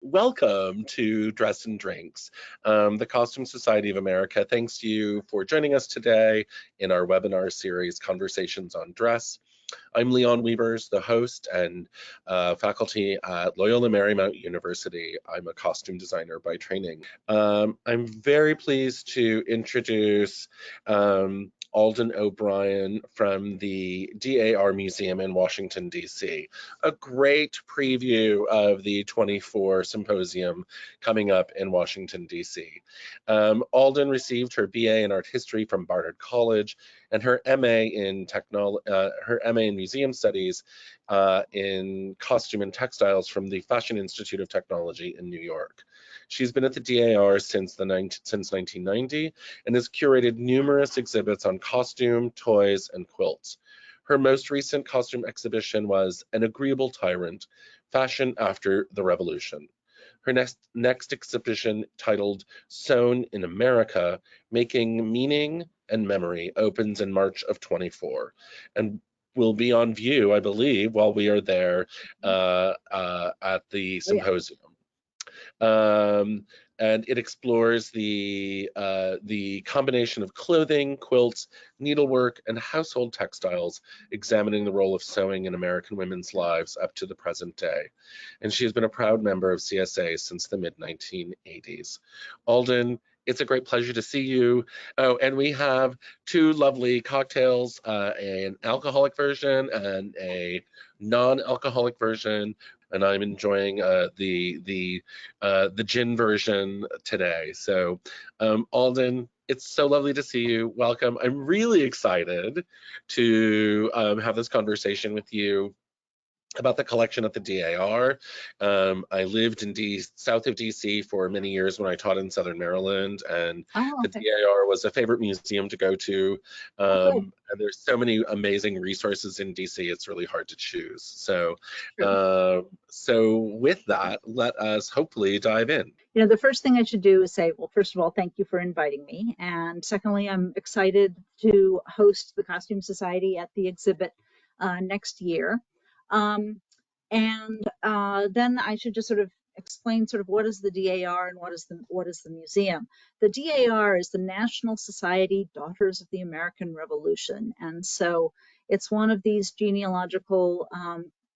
Welcome to Dress and Drinks, the Costume Society of America. Thanks to you for joining us today in our webinar series, Conversations on Dress. I'm Leon Weavers, the host and faculty at Loyola Marymount University. I'm a costume designer by training. I'm very pleased to introduce Alden O'Brien from the DAR Museum in Washington, D.C. A great preview of the 24 symposium coming up in Washington, D.C. Alden received her BA in Art History from Barnard College and her MA in Museum Studies in Costume and Textiles from the Fashion Institute of Technology in New York. She's been at the DAR since 1990 and has curated numerous exhibits on costume, toys, and quilts. Her most recent costume exhibition was An Agreeable Tyrant, Fashion After the Revolution. Her next exhibition, titled Sewn in America, Making Meaning and Memory, opens in March of 24 and will be on view, I believe, while we are there at the symposium. And it explores the combination of clothing, quilts, needlework, and household textiles, examining the role of sewing in American women's lives up to the present day. And she has been a proud member of CSA since the mid-1980s. Alden, it's a great pleasure to see you. Oh, and we have two lovely cocktails, an alcoholic version and a non-alcoholic version. And I'm enjoying the gin version today. So, Alden, it's so lovely to see you. Welcome. I'm really excited to have this conversation with you about the collection at the DAR. I lived in south of DC for many years when I taught in Southern Maryland, and the DAR was a favorite museum to go to. And there's so many amazing resources in DC, it's really hard to choose. So, so with that, let us hopefully dive in. You know, the first thing I should do is say, well, first of all, thank you for inviting me. And secondly, I'm excited to host the Costume Society at the exhibit next year. Then I should just sort of explain sort of what is the DAR and what is the museum. The DAR is the National Society Daughters of the American Revolution. And so it's one of these genealogical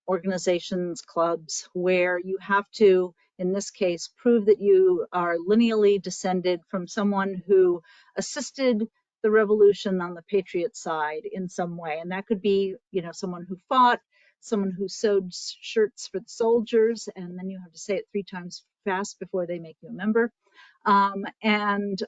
organizations, clubs, where you have to, in this case, prove that you are lineally descended from someone who assisted the revolution on the patriot side in some way. And that could be, you know, someone who fought, someone who sewed shirts for the soldiers, and then you have to say it 3 times fast before they make you a member,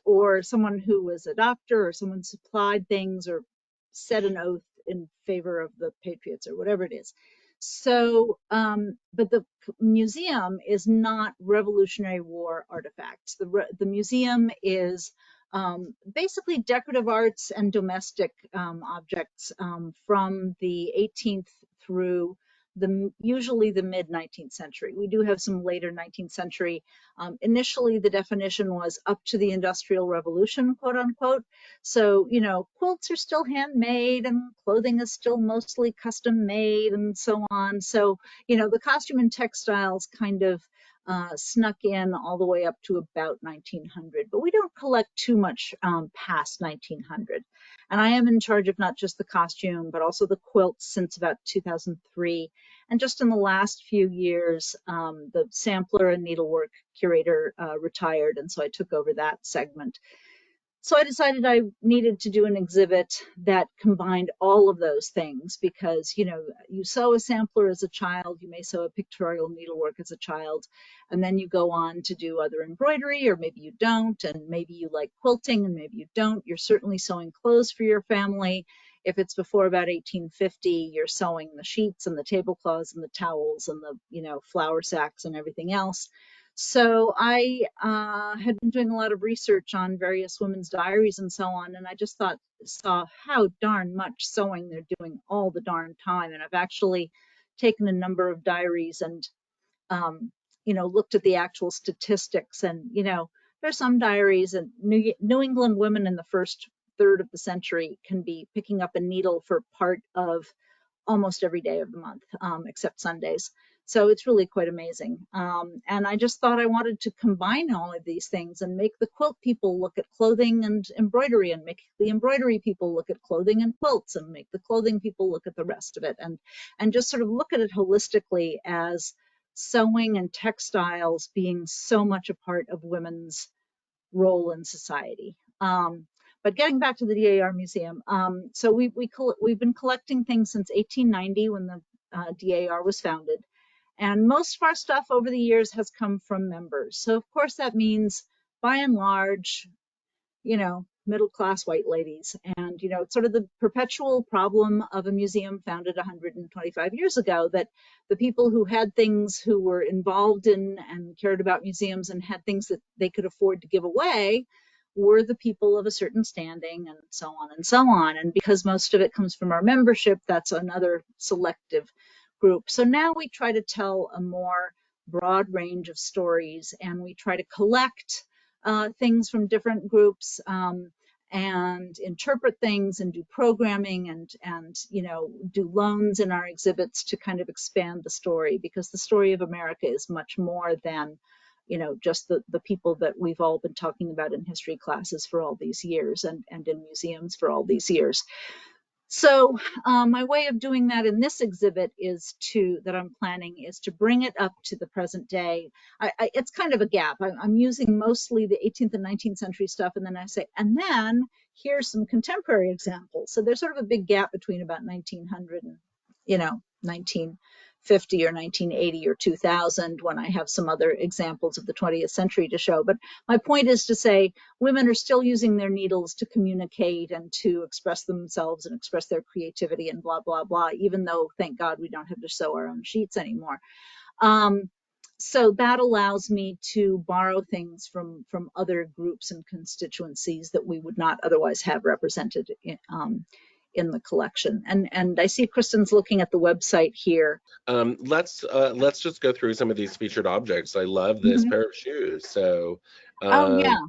or someone who was a doctor, or someone supplied things or said an oath in favor of the patriots, or whatever it is. So, but the museum is not Revolutionary War artifacts. The museum is basically decorative arts and domestic objects from the 18th through usually the mid-19th century. We do have some later 19th century. Initially, the definition was up to the Industrial Revolution, quote unquote. So, you know, quilts are still handmade and clothing is still mostly custom made and so on. So, you know, the costume and textiles kind of snuck in all the way up to about 1900, but we don't collect too much past 1900. And I am in charge of not just the costume, but also the quilts since about 2003. And just in the last few years, the sampler and needlework curator retired, and so I took over that segment. So I decided I needed to do an exhibit that combined all of those things because, you know, you sew a sampler as a child, you may sew a pictorial needlework as a child, and then you go on to do other embroidery, or maybe you don't, and maybe you like quilting and maybe you don't. You're certainly sewing clothes for your family. If it's before about 1850, you're sewing the sheets and the tablecloths and the towels and the, you know, flour sacks and everything else. So I had been doing a lot of research on various women's diaries and so on, and I just saw how darn much sewing they're doing all the darn time. And I've actually taken a number of diaries and, you know, looked at the actual statistics. And, you know, there's some diaries, and New England women in the first third of the century can be picking up a needle for part of almost every day of the month, except Sundays. So it's really quite amazing. And I just thought I wanted to combine all of these things and make the quilt people look at clothing and embroidery, and make the embroidery people look at clothing and quilts, and make the clothing people look at the rest of it, and just sort of look at it holistically as sewing and textiles being so much a part of women's role in society. But getting back to the DAR Museum, so we've been collecting things since 1890 when the DAR was founded. And most of our stuff over the years has come from members. So of course that means, by and large, middle-class white ladies. And, it's sort of the perpetual problem of a museum founded 125 years ago, that the people who had things, who were involved in and cared about museums and had things that they could afford to give away, were the people of a certain standing, and so on and so on. And because most of it comes from our membership, that's another selective group. So now we try to tell a more broad range of stories, and we try to collect things from different groups, and interpret things, and do programming, and do loans in our exhibits to kind of expand the story, because the story of America is much more than just the people that we've all been talking about in history classes for all these years, and in museums for all these years. So my way of doing that in this exhibit that I'm planning is to bring it up to the present day. It's kind of a gap. I'm using mostly the 18th and 19th century stuff, and then I say, and then here's some contemporary examples. So there's sort of a big gap between about 1900 and 1950 or 1980 or 2000, when I have some other examples of the 20th century to show. But my point is to say, women are still using their needles to communicate and to express themselves and express their creativity and blah, blah, blah, even though, thank God, we don't have to sew our own sheets anymore. So that allows me to borrow things from other groups and constituencies that we would not otherwise have represented in the collection. And I see Kristen's looking at the website here. Let's just go through some of these featured objects. I love this pair of shoes. So oh yeah.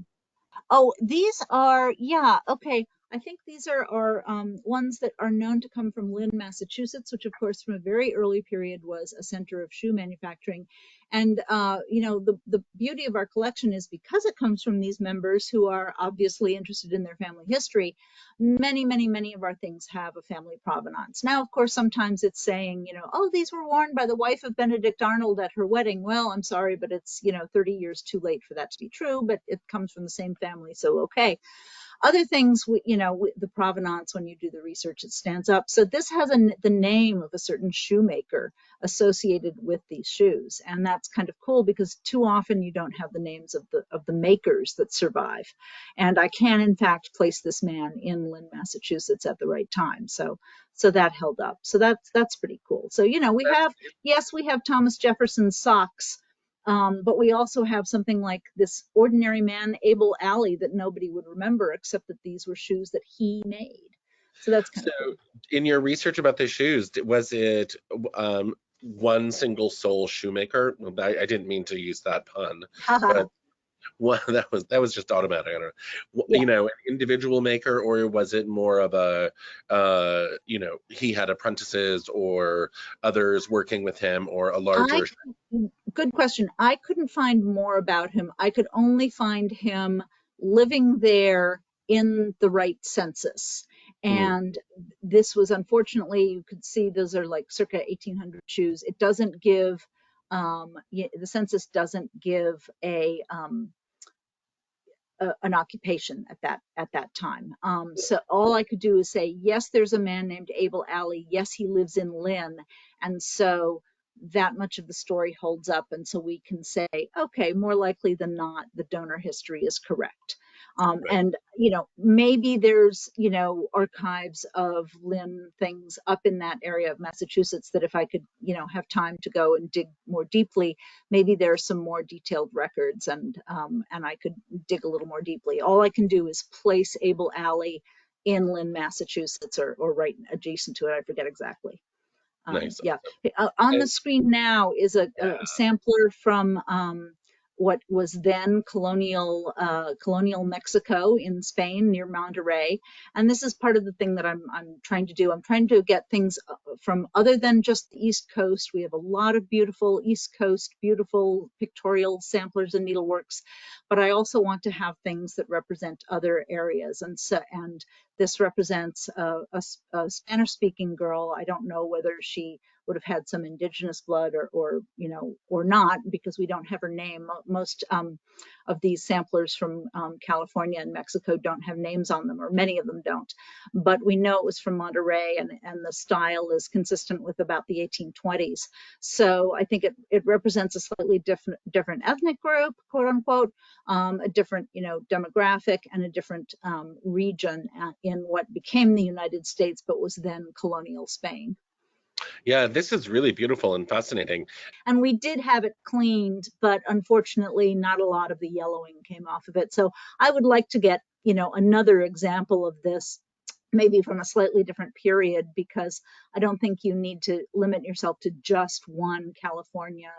Oh, these are, yeah, okay. I think these are ones that are known to come from Lynn, Massachusetts, which of course from a very early period was a center of shoe manufacturing. And, the beauty of our collection is, because it comes from these members who are obviously interested in their family history, many, many, many of our things have a family provenance. Now, of course, sometimes it's saying, oh, these were worn by the wife of Benedict Arnold at her wedding. Well, I'm sorry, but it's, 30 years too late for that to be true, but it comes from the same family, so okay. Other things, the provenance, when you do the research, it stands up. So this has the name of a certain shoemaker associated with these shoes, and that's kind of cool, because too often you don't have the names of the makers that survive. And I can, in fact, place this man in Lynn, Massachusetts at the right time. So that held up. So that's pretty cool. So we have Thomas Jefferson's socks. But we also have something like this ordinary man, Abel Alley, that nobody would remember, except that these were shoes that he made. So that's kind of cool. In your research about the shoes, was it one single sole shoemaker? I didn't mean to use that pun, but that was just automatic. I don't know. An individual maker, or was it more of a he had apprentices or others working with him, or a larger? Good question. I couldn't find more about him. I could only find him living there in the right census. And this was, unfortunately, you could see those are like circa 1800 shoes. It doesn't give, the census doesn't give an occupation at that time. So all I could do is say, yes, there's a man named Abel Alley. Yes, he lives in Lynn. And so that much of the story holds up. And so we can say, okay, more likely than not, the donor history is correct. And, maybe there's, archives of Lynn things up in that area of Massachusetts that if I could, have time to go and dig more deeply, maybe there's some more detailed records, and I could dig a little more deeply. All I can do is place Abel Alley in Lynn, Massachusetts, or right adjacent to it. I forget exactly. Nice. Yeah. On the screen now is a sampler from what was then colonial Mexico in Spain near Monterrey. And this is part of the thing that I'm trying to do. I'm trying to get things from other than just the East Coast. We have a lot of beautiful East Coast, beautiful pictorial samplers and needleworks, but I also want to have things that represent other areas. And this represents a Spanish-speaking girl. I don't know whether she would have had some indigenous blood or not, because we don't have her name. Most of these samplers from California and Mexico don't have names on them, or many of them don't. But we know it was from Monterrey, and the style is consistent with about the 1820s. So I think it represents a slightly different ethnic group, quote unquote, a different demographic, and a different region in what became the United States, but was then colonial Spain. Yeah, this is really beautiful and fascinating. And we did have it cleaned, but unfortunately not a lot of the yellowing came off of it. So I would like to get, another example of this, maybe from a slightly different period, because I don't think you need to limit yourself to just one California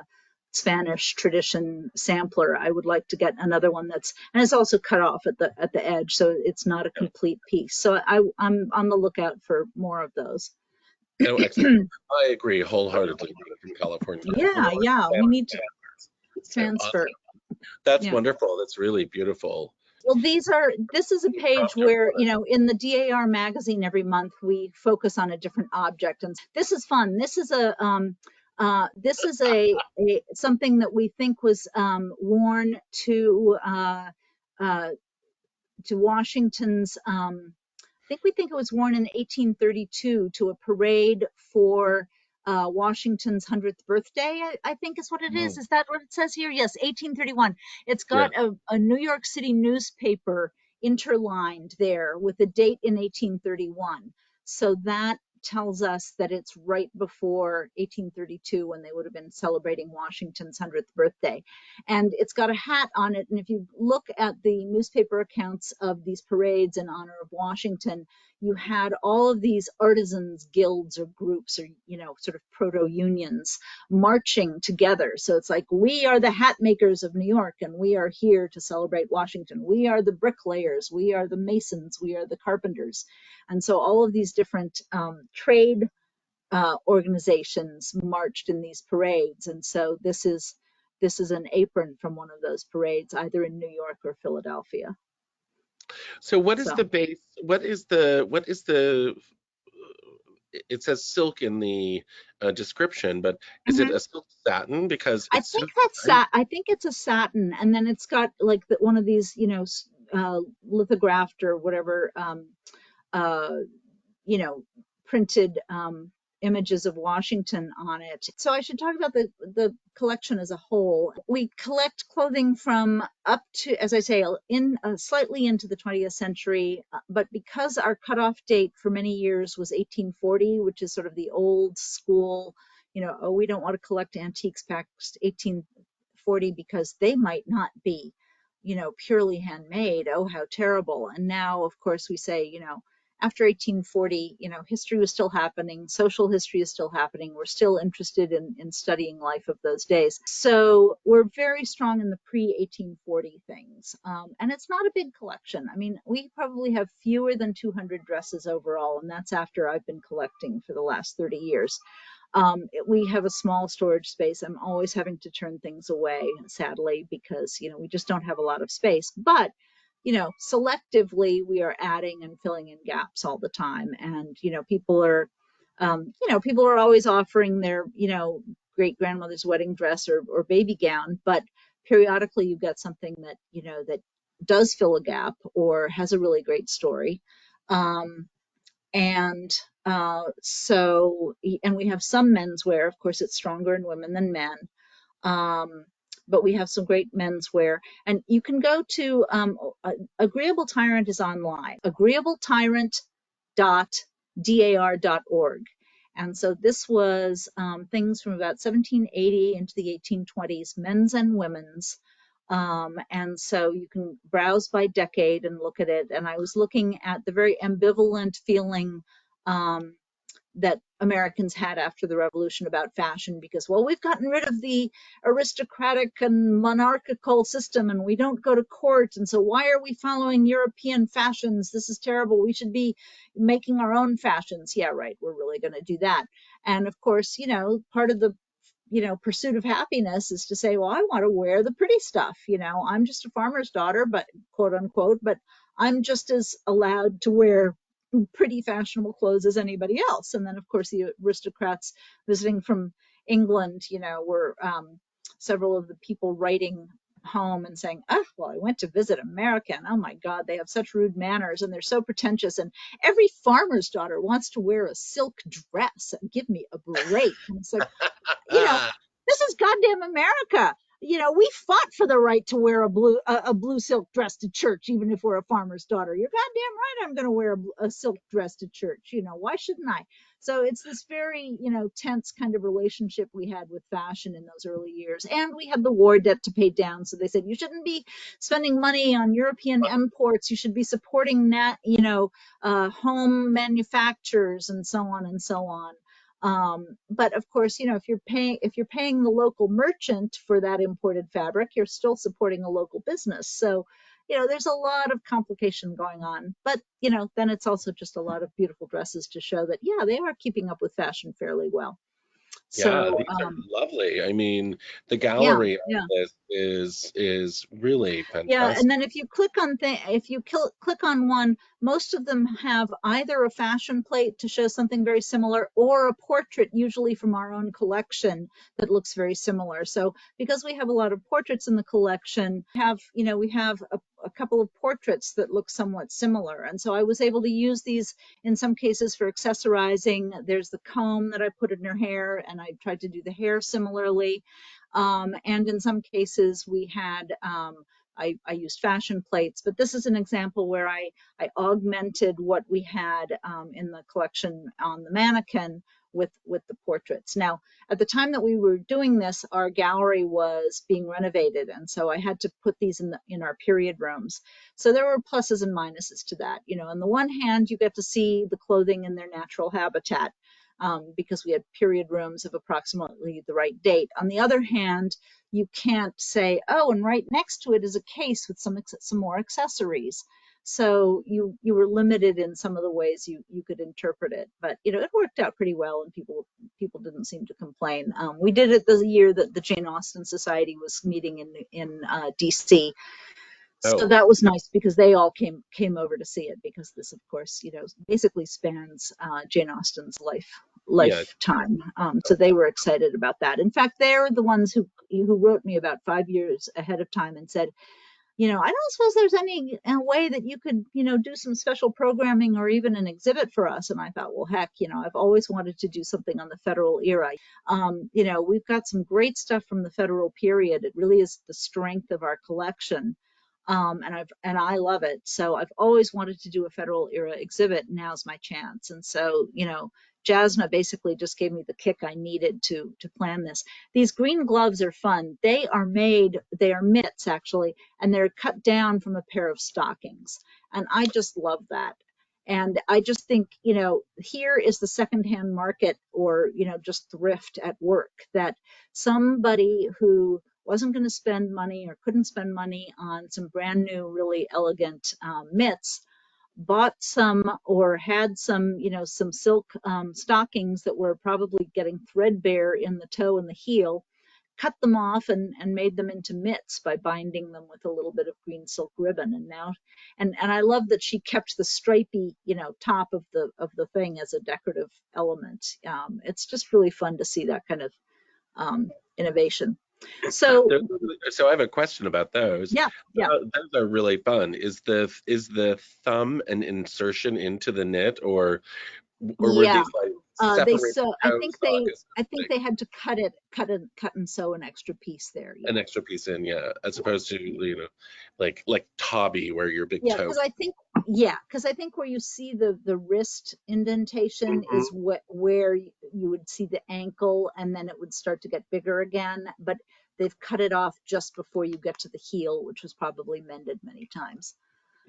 Spanish tradition sampler. I would like to get another one and it's also cut off at the edge, so it's not a complete piece. So I'm on the lookout for more of those. Oh, excellent. I agree wholeheartedly, being from California. Yeah, we need to transfer. Awesome. That's wonderful. That's really beautiful. Well, this is a page where, in the DAR magazine every month, we focus on a different object. And this is fun. This is something that we think was worn to Washington's, we think it was worn in 1832 to a parade for Washington's 100th birthday, I think is what it is. Is that what it says here? Yes, 1831. It's got a New York City newspaper interlined there with the date in 1831. So that tells us that it's right before 1832, when they would have been celebrating Washington's 100th birthday. And it's got a hat on it. And if you look at the newspaper accounts of these parades in honor of Washington, you had all of these artisans guilds or groups, or sort of proto-unions marching together. So it's like, we are the hat makers of New York, and we are here to celebrate Washington. We are the bricklayers, we are the masons, we are the carpenters. And so all of these different trade organizations marched in these parades. And so this is an apron from one of those parades, either in New York or Philadelphia. So what is the base? What is the it says silk in the description, but is it a silk satin? Because I think I think it's a satin, and then it's got like one of these, lithographed or whatever, printed images of Washington on it. So I should talk about the collection as a whole. We collect clothing from up to, as I say, slightly into the 20th century, but because our cutoff date for many years was 1840, which is sort of the old school, we don't want to collect antiques past 1840 because they might not be, purely handmade. Oh, how terrible. And now, of course, we say, after 1840, history was still happening, social history is still happening. We're still interested in studying life of those days. So we're very strong in the pre-1840 things. And it's not a big collection. I mean, we probably have fewer than 200 dresses overall, and that's after I've been collecting for the last 30 years. We have a small storage space. I'm always having to turn things away, sadly, because, we just don't have a lot of space. But selectively, we are adding and filling in gaps all the time. And, people are always offering their, great grandmother's wedding dress or baby gown, but periodically you get something that, that does fill a gap or has a really great story. And we have some menswear. Of course, it's stronger in women than men. But we have some great menswear. And you can go to Agreeable Tyrant is online, agreeabletyrant.dar.org. And so this was things from about 1780 into the 1820s, men's and women's. And so you can browse by decade and look at it. And I was looking at the very ambivalent feeling that Americans had after the revolution about fashion, because, well, we've gotten rid of the aristocratic and monarchical system and we don't go to court, and so why are we following European fashions? This is terrible. We should be making our own fashions. Yeah, right, we're really going to do that. And of course, part of the pursuit of happiness is to say, well, I want to wear the pretty stuff. I'm just a farmer's daughter, but quote unquote, but I'm just as allowed to wear pretty fashionable clothes as anybody else. And then of course the aristocrats visiting from England, were several of the people writing home and saying, oh, well, I went to visit America and oh my God, they have such rude manners and they're so pretentious. And every farmer's daughter wants to wear a silk dress. Give me a break. And it's like, this is goddamn America. We fought for the right to wear a blue silk dress to church, even if we're a farmer's daughter. You're goddamn right I'm going to wear a silk dress to church. Why shouldn't I? So it's this very, tense kind of relationship we had with fashion in those early years. And we had the war debt to pay down. So they said, you shouldn't be spending money on European imports. You should be supporting home manufacturers and so on and so on. But of course, if you're paying the local merchant for that imported fabric, you're still supporting a local business. So, there's a lot of complication going on. But, then it's also just a lot of beautiful dresses to show that, yeah, they are keeping up with fashion fairly well. Yeah, So, these are lovely. I mean, the yeah, gallery on yeah. this is really Yeah, fantastic. and then if you click on click on one, most of them have either a fashion plate to show something very similar or a portrait, usually from our own collection, that looks very similar. So because we have a lot of portraits in the collection, we have a couple of portraits that look somewhat similar. And so I was able to use these in some cases for accessorizing. There's the comb that I put in her hair, and I tried to do the hair similarly. And in some cases we had I used fashion plates, but this is an example where I augmented what we had in the collection on the mannequin with the portraits. Now, at the time that we were doing this, our gallery was being renovated, and so I had to put these in our period rooms. So there were pluses and minuses to that. On the one hand, you get to see the clothing in their natural habitat. Because we had period rooms of approximately the right date. On the other hand, you can't say, oh, and right next to it is a case with some more accessories. So you were limited in some of the ways you could interpret it, but it worked out pretty well, and people didn't seem to complain. We did it the year that the Jane Austen Society was meeting in DC. So Oh, that was nice because they all came over to see it, because this, of course, basically spans Jane Austen's yeah. lifetime. So they were excited about that. In fact, they're the ones who wrote me about 5 years ahead of time and said, I don't suppose there's any way that you could, do some special programming or even an exhibit for us. And I thought, well, heck, I've always wanted to do something on the federal era. We've got some great stuff from the federal period. It really is the strength of our collection. And I love it. So I've always wanted to do a federal era exhibit. Now's my chance. And so, Jasna basically just gave me the kick I needed to plan this. These green gloves are fun. They are mitts actually, and they're cut down from a pair of stockings. And I just love that. And I just think, here is the secondhand market, or, just thrift at work, that somebody who wasn't going to spend money or couldn't spend money on some brand new, really elegant mitts, bought some or had some, some silk stockings that were probably getting threadbare in the toe and the heel, cut them off and made them into mitts by binding them with a little bit of green silk ribbon. And now, and I love that she kept the stripy, top of the thing as a decorative element. It's just really fun to see that kind of innovation. So So I have a question about those. yeah, yeah. Those are really fun. Is the thumb an insertion into the knit, or were Yeah, these like they separated sew. toe sockets, I think they had to cut and sew an extra piece there. an Yeah, extra piece in, yeah, as opposed to like Tobby where your big yeah, toe. because I think where you see the wrist indentation Mhm. is where you would see the ankle, and then it would start to get bigger again. But they've cut it off just before you get to the heel, which was probably mended many times.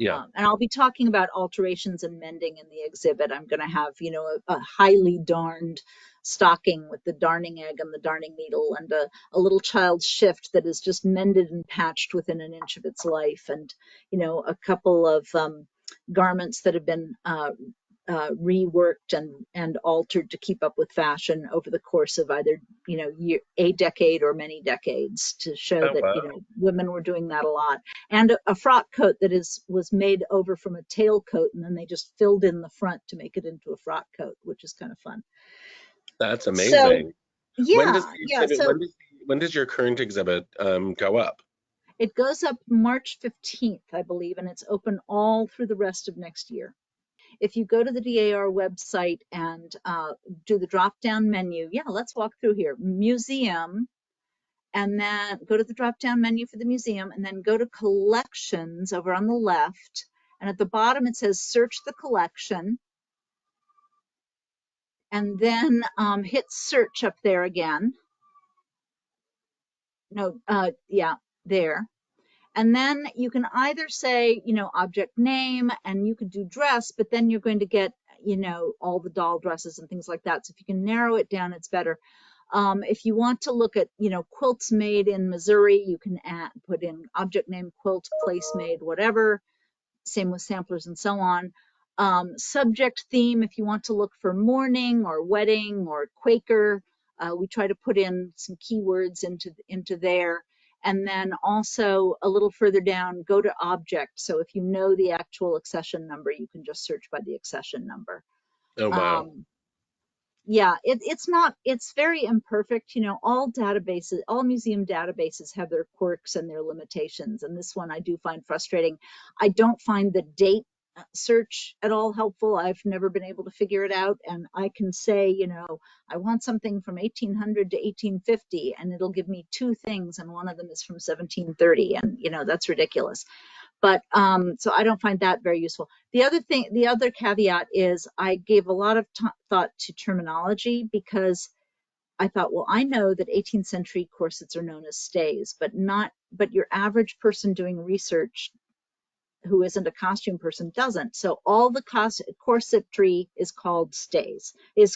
Yeah. And I'll be talking about alterations and mending in the exhibit. I'm going to have, you know, a highly darned stocking with the darning egg and the darning needle, and a little child's shift that is just mended and patched within an inch of its life, and, you know, a couple of garments that have been reworked and altered to keep up with fashion over the course of either, you know, a decade or many decades, to show Oh, that, wow. you know, women were doing that a lot. And a frock coat that was made over from a tailcoat, and then they just filled in the front to make it into a frock coat, which is kind of fun. That's So amazing. When does yeah, the yeah. exhibit, So when does your current exhibit go up? it goes up March 15th, I believe, and it's open all through the rest of next year. If you go to the DAR website and do the drop down menu, yeah, let's walk through here. Museum, and then go to the drop down menu for the museum, and then go to collections over on the left. And at the bottom, it says search the collection. And then hit search up there again. No, yeah, there. And then you can either say, you know, object name, and you could do dress, but then you're going to get, you know, all the doll dresses and things like that. So if you can narrow it down, it's better. If you want to look at, you know, quilts made in Missouri, you can put in object name, quilt, place made, whatever. Same with samplers and so on. Subject theme, if you want to look for mourning or wedding or Quaker, we try to put in some keywords into there. And then also a little further down, go to object. So if you know the actual accession number, you can just search by the accession number. Oh, wow. Yeah, it's very imperfect. You know, all museum databases have their quirks and their limitations. And this one I do find frustrating. I don't find the date search at all helpful. I've never been able to figure it out. And I can say, you know, I want something from 1800 to 1850, and it'll give me two things, and one of them is from 1730. And, you know, that's ridiculous. But so I don't find that very useful. The other caveat is I gave a lot of thought to terminology, because I thought, well, I know that 18th century corsets are known as stays, but your average person doing research who isn't a costume person doesn't. So all the corsetry is called stays. It's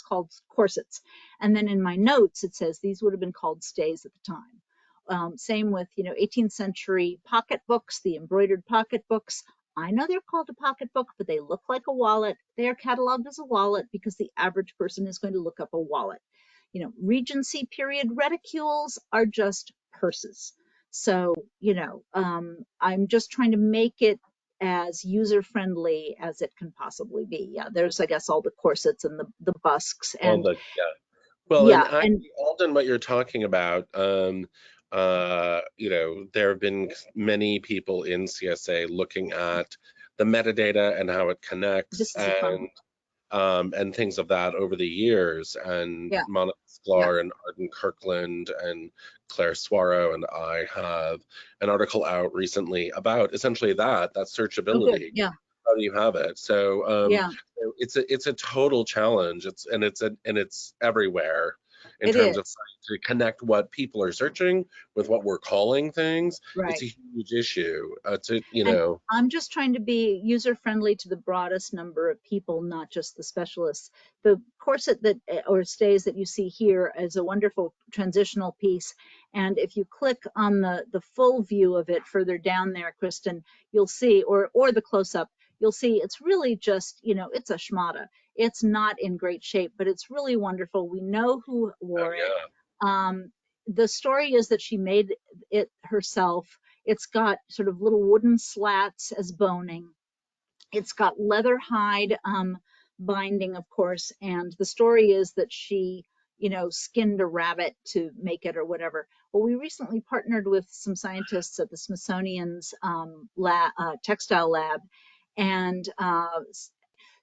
called corsets. And then in my notes it says these would have been called stays at the time. Same with, you know, 18th century pocketbooks, the embroidered pocketbooks. I know they're called a pocketbook, but they look like a wallet. They are cataloged as a wallet because the average person is going to look up a wallet. You know, Regency period reticules are just purses. So, you know, I'm just trying to make it as user friendly as it can possibly be. Yeah, there's, I guess, all the corsets and the busks, All and the, yeah. Well, and yeah, and actually, Alden, what you're talking about, you know, there have been many people in CSA looking at the metadata and how it connects, this is a fun one. and things of that over the years. And Yeah, Monica yeah. Sklar and Arden Kirkland and Claire Swaro and I have an article out recently about essentially that Oh, good. searchability. Yeah, How do you have it? So yeah, it's a total challenge. It's everywhere in it terms of is. trying to connect what people are searching with what we're calling things. It's Right. a huge issue. To And I'm just trying to be user friendly to the broadest number of people, not just the specialists. The corset that or stays that you see here is a wonderful transitional piece. And if you click on the full view of it further down there, Kristen, you'll see, or the close up, you'll see it's really just, you know, it's a schmata. It's not in great shape, but it's really wonderful. We know who oh wore it. yeah, The story is that she made it herself. It's got sort of little wooden slats as boning. It's got leather hide binding, of course. And the story is that she, you know, skinned a rabbit to make it or whatever. Well, we recently partnered with some scientists at the Smithsonian's textile lab, and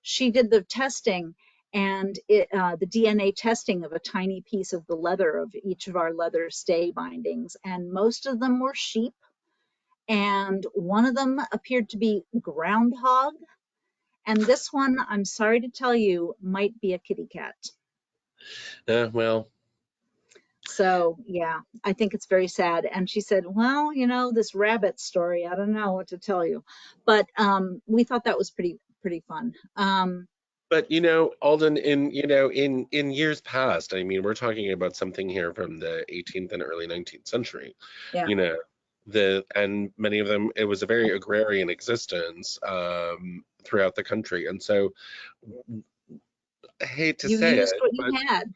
she did the testing, and the DNA testing of a tiny piece of the leather of each of our leather stay bindings, and most of them were sheep, and one of them appeared to be groundhog, and this one, I'm sorry to tell you, might be a kitty cat. well, So yeah, I think it's very sad. And she said, well, this rabbit story, I don't know what to tell you. But we thought that was pretty fun. But Alden, in years past, I mean, we're talking about something here from the 18th and early 19th century. Yeah. You know, and many of them, it was a very agrarian existence throughout the country, and so I hate to You say used it, what you but had.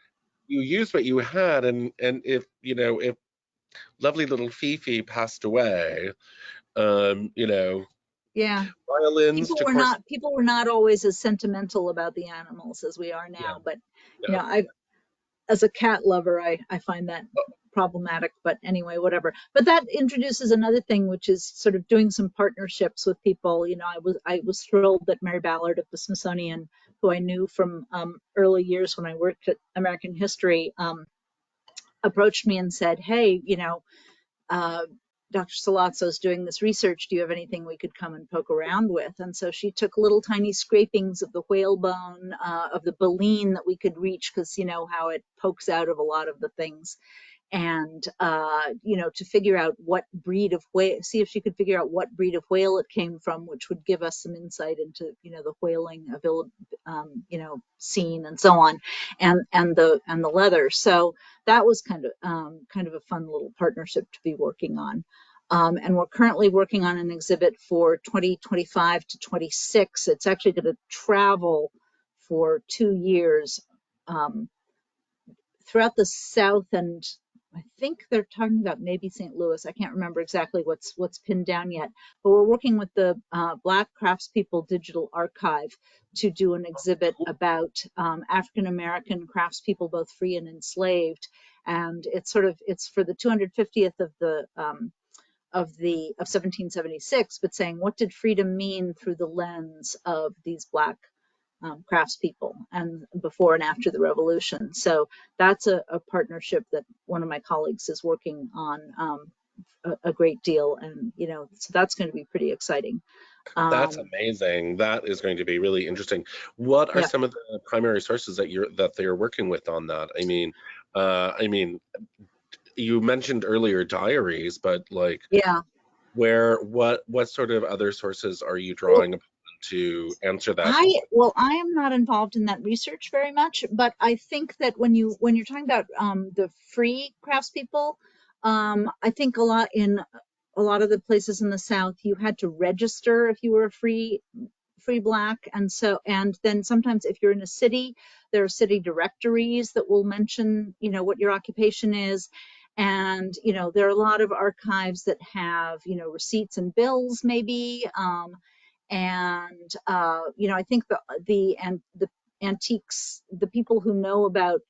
you used what you had, and if lovely little Fifi passed away, you know, Yeah. violins People to were course. not people were not always as sentimental about the animals as we are Yeah, now. But yeah. I as a cat lover, I find that problematic, but anyway, whatever. But that introduces another thing, which is sort of doing some partnerships with people. I was thrilled that Mary Ballard of the Smithsonian, who I knew from early years when I worked at American History, approached me and said, hey, uh, Dr. Salazzo is doing this research. Do you have anything we could come and poke around with? And so she took little tiny scrapings of the whalebone, of the baleen that we could reach, because you know how it pokes out of a lot of the things, and to figure out what breed of whale, see if she could figure out what breed of whale it came from, which would give us some insight into the whaling scene and so on, and the leather. So that was kind of a fun little partnership to be working on. And we're currently working on an exhibit for 2025 to 26. It's actually going to travel for 2 years. Throughout the South, and I think they're talking about maybe St. Louis. I can't remember exactly what's pinned down yet, but we're working with the Black Craftspeople Digital Archive to do an exhibit about African American craftspeople, both free and enslaved. And it's for the 250th of 1776, but saying, what did freedom mean through the lens of these Black craftspeople, and before and after the revolution. So that's a partnership that one of my colleagues is working on a great deal, and so that's going to be pretty exciting. That's Um, amazing. That is going to be really interesting. What are yeah, some of the primary sources that they're working with on that? I mean, you mentioned earlier diaries, but like, yeah. what sort of other sources are you Well, drawing upon to answer that? I am not involved in that research very much, but I think that when you're talking about the free craftspeople, I think a lot of the places in the South, you had to register if you were a free Black, and then sometimes if you're in a city, there are city directories that will mention what your occupation is. And there are a lot of archives that have receipts and bills maybe. And I think the antiques, the people who know about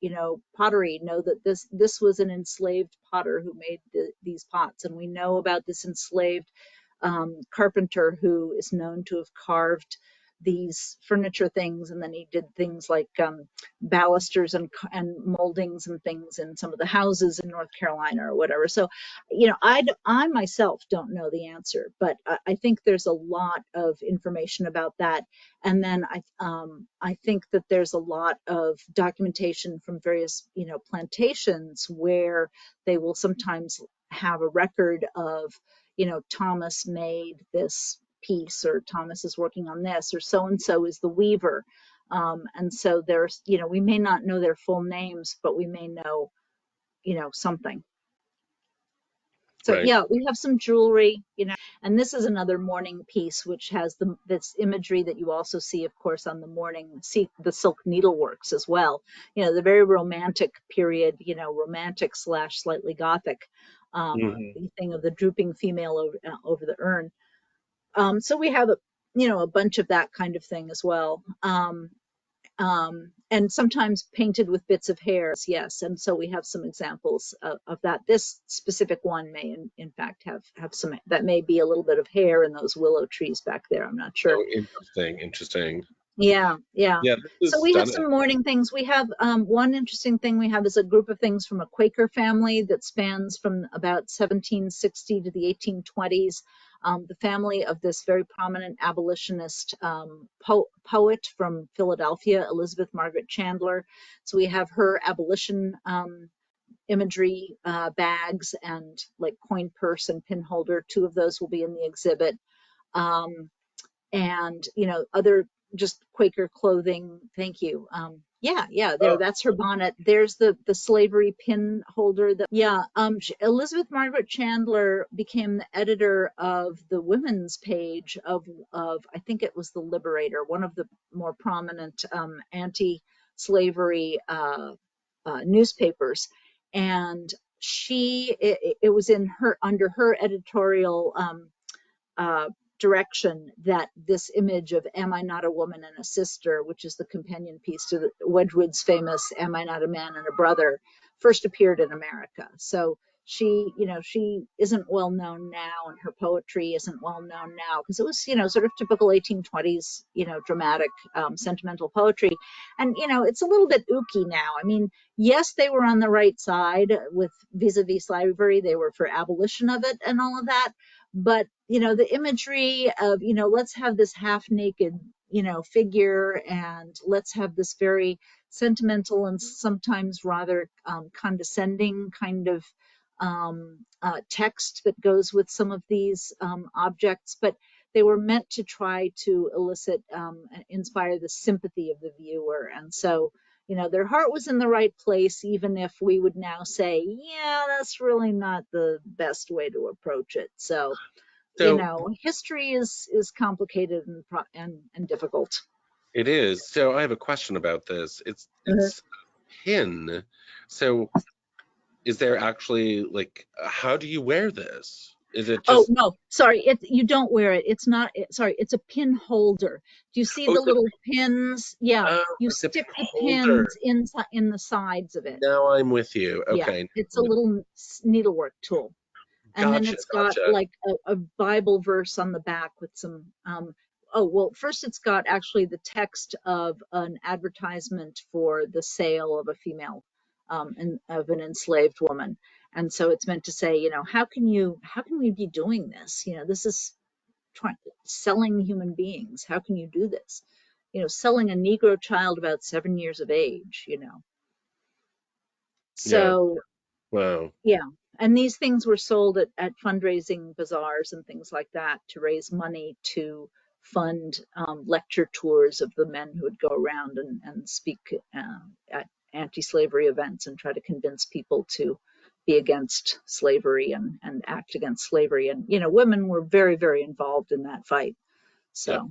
pottery know that this was an enslaved potter who made these pots, and we know about this enslaved carpenter who is known to have carved these furniture things, and then he did things like balusters and moldings and things in some of the houses in North Carolina or whatever. So I myself don't know the answer, but I think there's a lot of information about that. And then I think that there's a lot of documentation from various plantations where they will sometimes have a record of Thomas made this piece, or Thomas is working on this, or so and so is the weaver. And so there's we may not know their full names, but we may know something. So Right. yeah, we have some jewelry, and this is another mourning piece, which has this imagery that you also see, of course, on the silk needleworks as well. The very romantic period, romantic slash slightly Gothic Hmm. thing of the drooping female over the urn. So we have a bunch of that kind of thing as well. And sometimes painted with bits of hair, yes. And so we have some examples of that. This specific one may, in fact, have some, that may be a little bit of hair in those willow trees back there. I'm not sure. Oh, interesting, interesting. Yeah, yeah. Yeah, this So is we have stunning. some mourning things. We have one interesting thing we have is a group of things from a Quaker family that spans from about 1760 to the 1820s. The family of this very prominent abolitionist poet from Philadelphia, Elizabeth Margaret Chandler. So we have her abolition imagery bags and like coin purse and pin holder. 2 of those will be in the exhibit. And other just Quaker clothing. Thank you. Yeah, there, that's her bonnet. There's the slavery pin holder. Elizabeth Margaret Chandler became the editor of the women's page of I think it was the Liberator, one of the more prominent anti-slavery newspapers, and it was in her, under her editorial direction, that this image of "Am I not a woman and a sister," which is the companion piece to Wedgwood's famous "Am I not a man and a brother," first appeared in America. So she isn't well known now, and her poetry isn't well known now because it was, sort of typical 1820s, dramatic, sentimental poetry. And, it's a little bit ooky now. I mean, yes, they were on the right side with vis-a-vis slavery. They were for abolition of it and all of that. But, the imagery of, let's have this half naked, figure, and let's have this very sentimental and sometimes rather condescending kind of text that goes with some of these objects, but they were meant to try to elicit, inspire the sympathy of the viewer. And so, their heart was in the right place, even if we would now say, yeah, that's really not the best way to approach it. So history is complicated and difficult. It is. So I have a question about this. It's pin. So is there actually, like, how do you wear this? Is it just... Oh, no, sorry, you don't wear it. It's not, sorry, it's a pin holder. Do you see the little pins? Yeah, you stick the pins in the sides of it. Now I'm with you. Okay. Yeah, it's a little needlework tool. And then it's got like a Bible verse on the back with some, first it's got actually the text of an advertisement for the sale of a female, of an enslaved woman. And so it's meant to say, how can we be doing this? This is selling human beings. How can you do this? Selling a Negro child about 7 years of age, So, wow. Yeah. And these things were sold at fundraising bazaars and things like that to raise money to fund lecture tours of the men who would go around and speak at anti-slavery events and try to convince people to be against slavery and act against slavery. And, women were very, very involved in that fight. So. Yeah.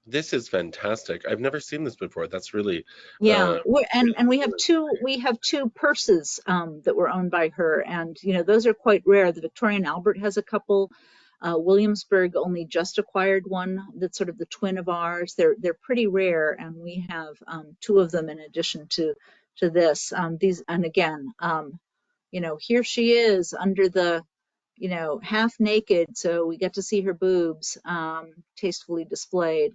This is fantastic. I've never seen this before. That's really... Yeah, and we have two purses that were owned by her, and those are quite rare. The Victoria and Albert has a couple. Williamsburg only just acquired one that's sort of the twin of ours. They're pretty rare, and we have 2 of them in addition to this. These, and again, here she is under the, half naked, so we get to see her boobs tastefully displayed.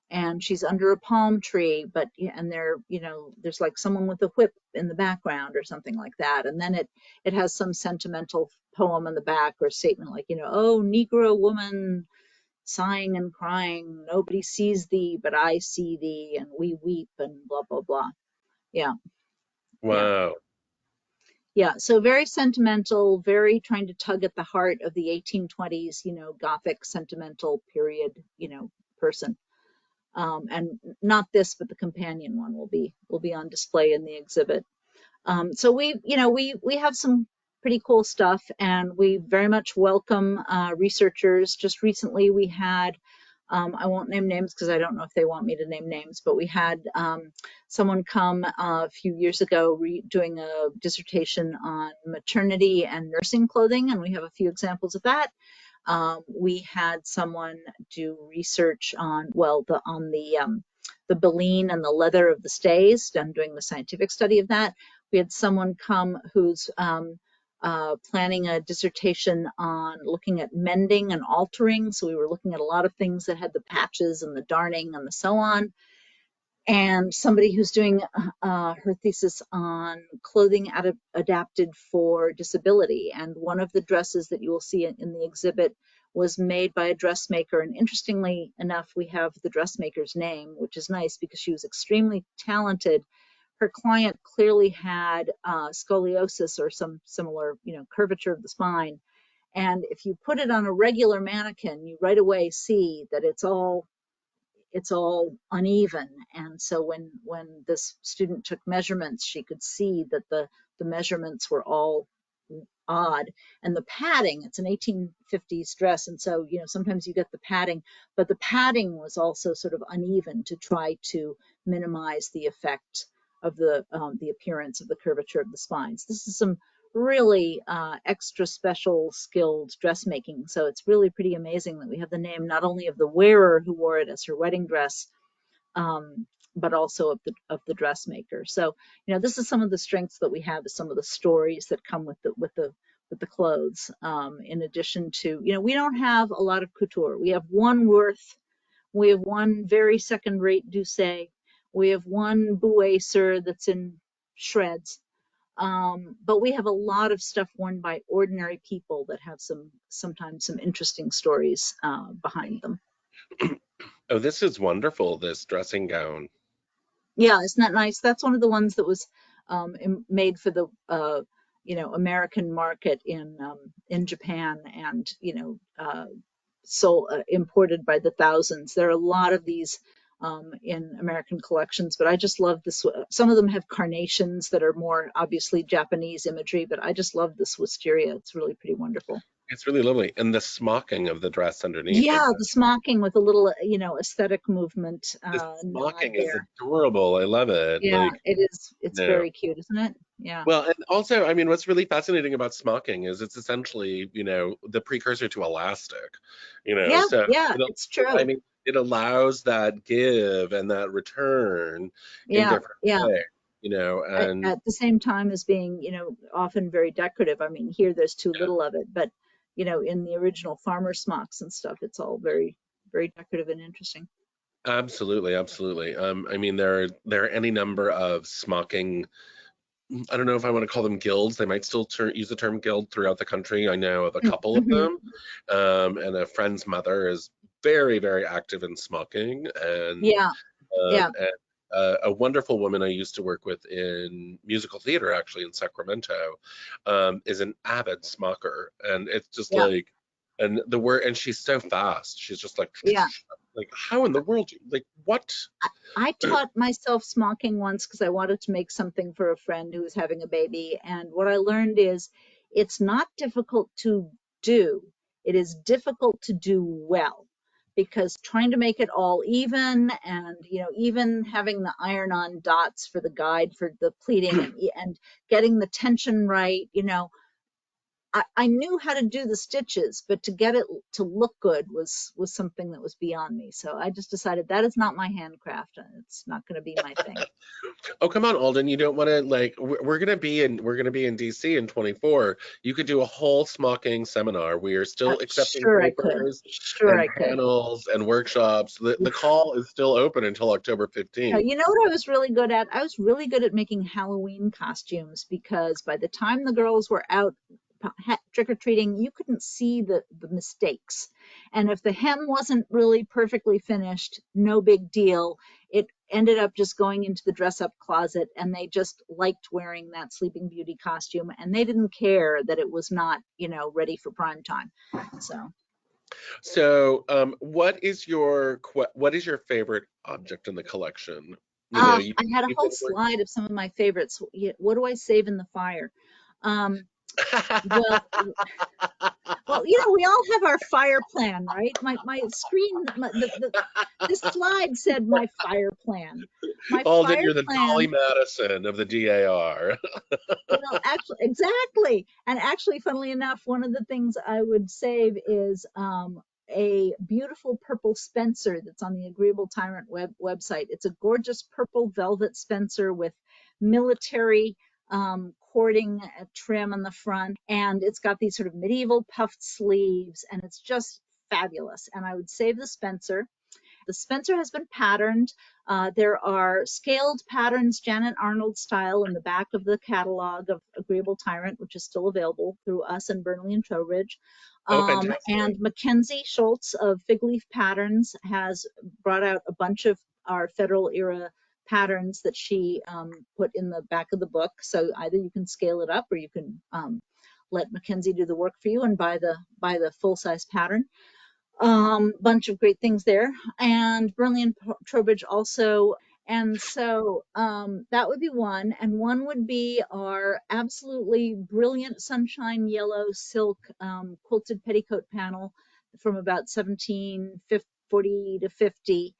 And she's under a palm tree, and there's like someone with a whip in the background or something like that. And then it has some sentimental poem on the back or statement like, oh, Negro woman, sighing and crying, nobody sees thee, but I see thee, and we weep, and blah, blah, blah. Yeah. Wow. Yeah, so very sentimental, very trying to tug at the heart of the 1820s, Gothic sentimental period, person. And not this, but the companion one will be on display in the exhibit. So we have some pretty cool stuff, and we very much welcome researchers. Just recently we had, I won't name names because I don't know if they want me to name names, but we had someone come a few years ago doing a dissertation on maternity and nursing clothing, and we have a few examples of that. We had someone do research on, the baleen and the leather of the stays, and doing the scientific study of that. We had someone come who's planning a dissertation on looking at mending and altering. So we were looking at a lot of things that had the patches and the darning and the sew on. And somebody who's doing her thesis on clothing adapted for disability. And one of the dresses that you will see in the exhibit was made by a dressmaker. And interestingly enough, we have the dressmaker's name, which is nice because she was extremely talented her client clearly had scoliosis or some similar, curvature of the spine. And if you put it on a regular mannequin, you right away see that it's all uneven. And so when this student took measurements, she could see that the measurements were all odd. And the padding, it's an 1850s dress, and so sometimes you get the padding, but the padding was also sort of uneven to try to minimize the effect of the appearance of the curvature of the spines. This is some really extra special skilled dressmaking, so it's really pretty amazing that we have the name not only of the wearer who wore it as her wedding dress, but also of the dressmaker. So this is some of the strengths that we have, is some of the stories that come with the clothes. In addition to, we don't have a lot of couture. We have one Worth, we have one very second-rate Doucet, we have one Bouet that's in shreds. But we have a lot of stuff worn by ordinary people that have sometimes some interesting stories behind them. Oh, this is wonderful, this dressing gown. Yeah, isn't that nice? That's one of the ones that was made for the American market in Japan, and imported by the thousands. There are a lot of these in American collections, but I just love this. Some of them have carnations that are more obviously Japanese imagery, but I just love this wisteria. It's really pretty wonderful. It's really lovely. And the smocking of the dress underneath. Yeah, the smocking with a little, aesthetic movement. The smocking is adorable. I love it. Yeah, it is. It's very cute, isn't it? Yeah. Well, and also, I mean, what's really fascinating about smocking is it's essentially, the precursor to elastic. Yeah, so it's true. I mean, it allows that give and that return in different ways. And at the same time as being, often very decorative. I mean, here there's too little of it, but in the original farmer smocks and stuff, it's all very, very decorative and interesting. Absolutely, absolutely. I mean, there are any number of smocking. I don't know if I want to call them guilds. They might still use the term guild throughout the country. I know of a couple of them, and a friend's mother is very, very active in smocking, and and a wonderful woman I used to work with in musical theater, actually in Sacramento, is an avid smocker, and it's just like, and she's so fast. She's just like, like, how in the world, like, what? I taught myself smocking once because I wanted to make something for a friend who was having a baby, and what I learned is it's not difficult to do. It is difficult to do well, because trying to make it all even, and even having the iron-on dots for the guide for the pleating, and getting the tension right, I knew how to do the stitches, but to get it to look good was something that was beyond me. So I just decided that is not my handcraft, and it's not going to be my thing. Oh, come on, Alden, you don't want to, like, we're going to be in DC in 24. You could do a whole smocking seminar. We are still accepting papers and panels and workshops. The call is still open until October 15th. You know what I was really good at? I was really good at making Halloween costumes, because by the time the girls were out trick-or-treating, you couldn't see the mistakes, and if the hem wasn't really perfectly finished, no big deal. It ended up just going into the dress-up closet, and they just liked wearing that Sleeping Beauty costume, and they didn't care that it was not ready for prime time. So what is your favorite object in the collection? I had a whole slide of some of my favorites. What do I save in the fire? Well, we all have our fire plan, right? My screen, this slide said my fire plan. Alden, you're the Dolly Madison of the DAR. Well, actually, exactly. And actually, funnily enough, one of the things I would save is a beautiful purple Spencer that's on the Agreeable Tyrant website. It's a gorgeous purple velvet Spencer with military cording trim on the front, and it's got these sort of medieval puffed sleeves, and it's just fabulous. And I would save the Spencer. The Spencer has been patterned. There are scaled patterns, Janet Arnold style, in the back of the catalog of Agreeable Tyrant, which is still available through us and Burnley and Trowbridge. And Mackenzie Schultz of Fig Leaf Patterns has brought out a bunch of our Federal era patterns that she put in the back of the book. So either you can scale it up or you can let Mackenzie do the work for you and buy the full-size pattern. Bunch of great things there. And Burnley and Trowbridge also. And so that would be one. And one would be our absolutely brilliant sunshine yellow silk quilted petticoat panel from about 1740 to 50.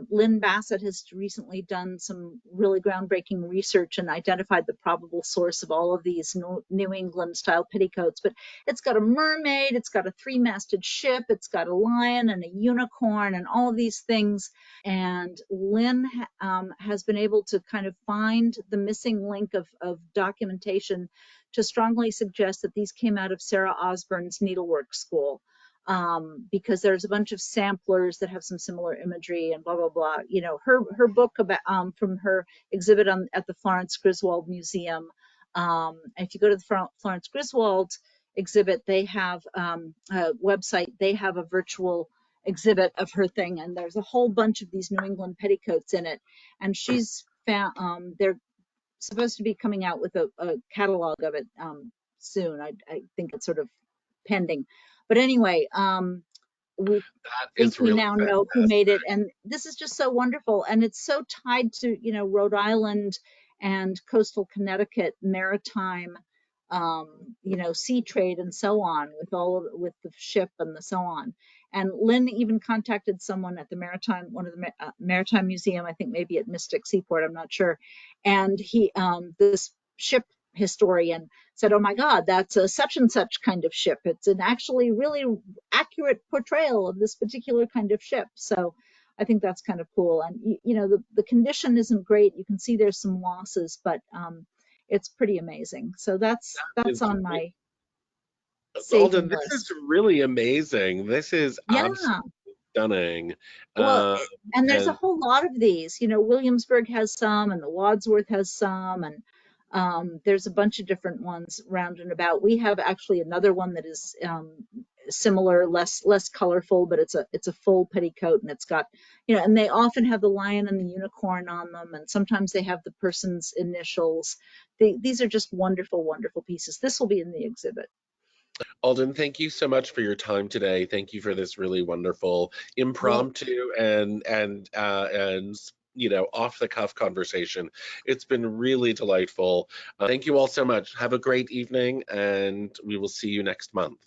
Lynn Bassett has recently done some really groundbreaking research and identified the probable source of all of these New England style petticoats. But it's got a mermaid, it's got a three-masted ship, it's got a lion and a unicorn and all of these things. And Lynn has been able to kind of find the missing link of documentation to strongly suggest that these came out of Sarah Osborne's needlework school. Because there's a bunch of samplers that have some similar imagery and blah, blah, blah. You know, her book about from her exhibit at the Florence Griswold Museum. If you go to the Florence Griswold exhibit, they have a website, they have a virtual exhibit of her thing, and there's a whole bunch of these New England petticoats in it. And she's found, they're supposed to be coming out with a catalog of it soon. I think it's sort of pending. But anyway, we think we now know who made it, and this is just so wonderful, and it's so tied to, you know, Rhode Island and coastal Connecticut maritime, you know, sea trade and so on, with the ship and the so on. And Lynn even contacted someone at the one of the Maritime Museum, I think maybe at Mystic Seaport, I'm not sure, and he this ship historian said, oh my God, that's a such and such kind of ship. It's an actually really accurate portrayal of this particular kind of ship. So I think that's kind of cool. And, you know, the condition isn't great. You can see there's some losses, but it's pretty amazing. So that's on my Alden, this is really amazing. This is absolutely stunning. Well, and there's a whole lot of these. You know, Williamsburg has some, and the Wadsworth has some, and there's a bunch of different ones round and about. We have actually another one that is similar, less colorful, but it's a full petticoat, and it's got, you know, and they often have the lion and the unicorn on them, and sometimes they have the person's initials. These are just wonderful, wonderful pieces. This will be in the exhibit. Alden, thank you so much for your time today. Thank you for this really wonderful impromptu and you know, off the cuff conversation. It's been really delightful. Thank you all so much. Have a great evening, and we will see you next month.